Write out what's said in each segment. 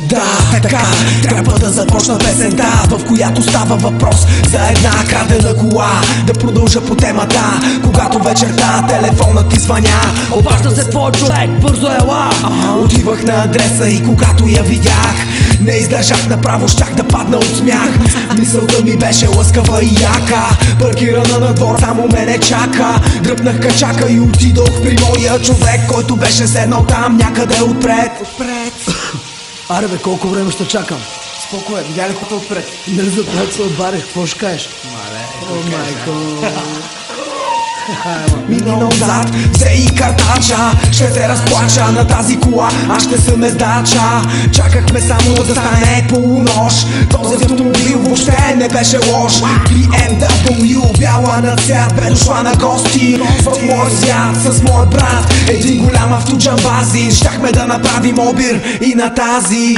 Да, така, трябва да започна песента, в която става въпрос за една крадена кола. Да продължа по темата, когато вечерта телефонът ти звъня. Обажда се твой човек, бързо ела. Отивах на адреса и когато я видях, не издържах направо, щях да падна от смях. Мисълта ми беше лъскава и яка, паркирана на двор, само мене чака. Дръпнах качака и отидох при моя човек, който беше седнал там някъде отпред. Аре бе, колко време ще чакам? Спокойно, видя ли хората отпред? Нали запред се отбарих, какво ще кажеш? О, майко. Мина назад, взе и картача, ще се разплача на тази кола, аз ще съм ездача. Чакахме само да стане полунощ, този автомобил въобще не беше лош. BMW, бяла на цвят, бе дошла на гости в мой свят с мой брат, един голям автоджамбазин. Щяхме да направим обир и на тази.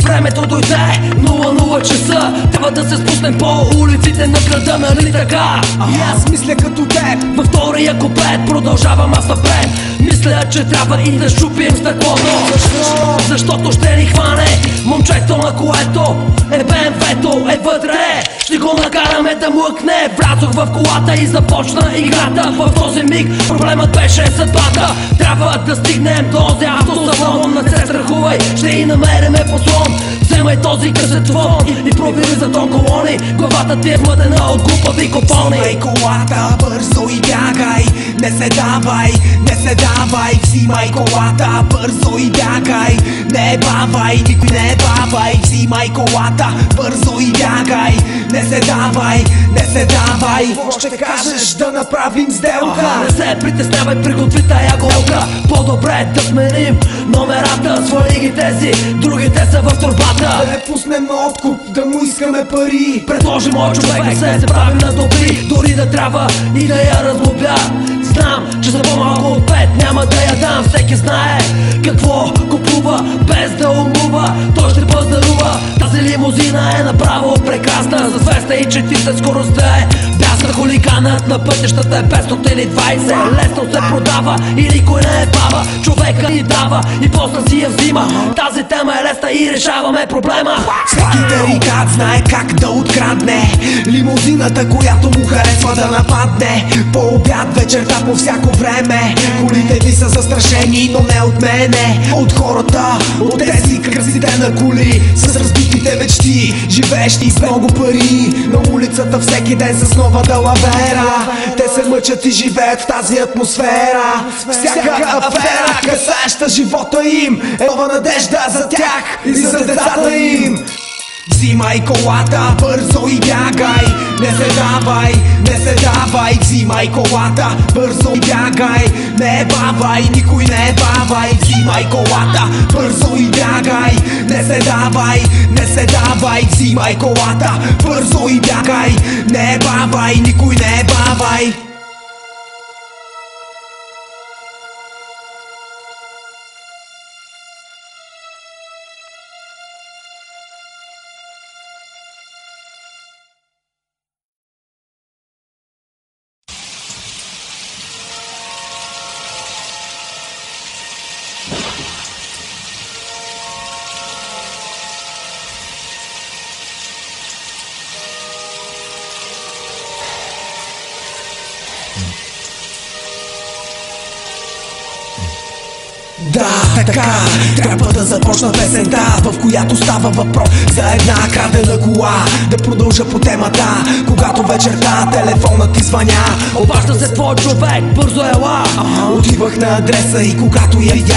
Времето дойде, 00 часа, трябва да се спуснем по улиците на града, нали така? И аз мисля като теб, във втория куплет продължавам аз напред. Мисля, че трябва и да щупим стъклото. Защо? Защото ще ни хване момчето, на което е БМВ-то е вътре. Ще го накараме да млъкне. Влязох в колата и започна играта. В този миг проблемът беше съдбата. Трябва да стигнем до този автосалон. Не се страхувай, ще и намериме подслон. Вземай този касетофон и пробири за тон колони. Главата ти е мъдена от глупави купони. Взимай колата, бързо и бягай, не се давай, не се давай. Взимай колата, бързо и бягай, не бавай, никой не бавай. Взимай колата, бързо и бягай, не се давай, не се давай. Какво ще кажеш да направим сделка? Не се притеснявай, приготви тая голка. По-добре да сменим номерата, свали ги тези, другите са в турбата. Да не пуснем на откуп, да му искаме пари. Предложи мой човек да се правим на добри, дори да трябва и да я разглобя. Знам, че за по-малко от 5 няма да я дам. Всеки знае какво купува, без да умува, той ще пазарува. Тази лимузина е направо прекрасна, за 240 скоростта е бясна. Хулиганът на пътищата е 500 или 20, лесно се продава и никой не е баба. Човека ни дава и после си я взима. Тази тема е лесна и решаваме проблема. Всеки тарикат знае как да открадне лимузината, която му харесва да нападне. По обяд, вечерта, по всяко време колите ви са застрашени, но не от мене, от хората, от тези красите на коли с разбитите мечти, живеещи с много пари на улицата всеки ден с нова далавера. Те се мъчат и живеят в тази атмосфера. Всяка афера, касаеща живота им, е нова надежда за тях и за децата им. Взимай колата, бързо и бягай, не се давай, не се давай. Взимай колата, бързо и бягай, не бавай, никой не бавай. Взимай колата, бързо и бягай, не се давай, не се давай. Взимай колата, бързо и бягай, не бавай, никой не бавай. Да, така, трябва да започна песента, в която става въпрос за една крадена кола. Да продължа по темата, когато вечерта телефонът ти звъня. Обажда се твой човек, бързо ела. Отивах на адреса и когато я видях,